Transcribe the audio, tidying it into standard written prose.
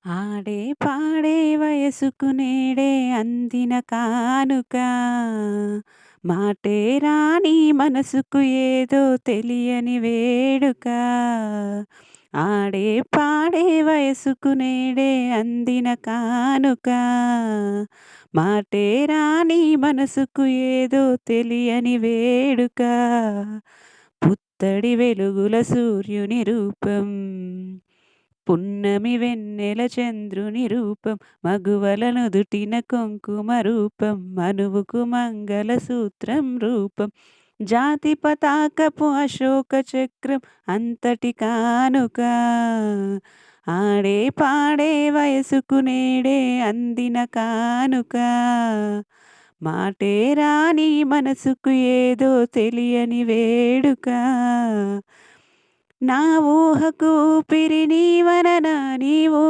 ఆడే పాడే వయసుకు నేడే అందిన కానుక మాటే రాని మనసుకు ఏదో తెలియని వేడుక ఆడే పాడే వయసుకు నేడే అందిన కానుక మాటే రాని మనసుకు ఏదో తెలియని వేడుక పుత్తడి వెలుగుల సూర్యుని రూపం పున్నమి వెన్నెల చంద్రుని రూపం మగువల నుదుటిన కుంకుమ రూపం మనువుకు మంగళ సూత్రం రూపం జాతి పతాకపు అశోక చక్రం అంతటి కానుక ఆడే పాడే వయసుకు నేడే అందిన కానుక మాటే రాని మనసుకు ఏదో తెలియని వేడుక నా ఊహకు ఊపిరి నీవననా నీవు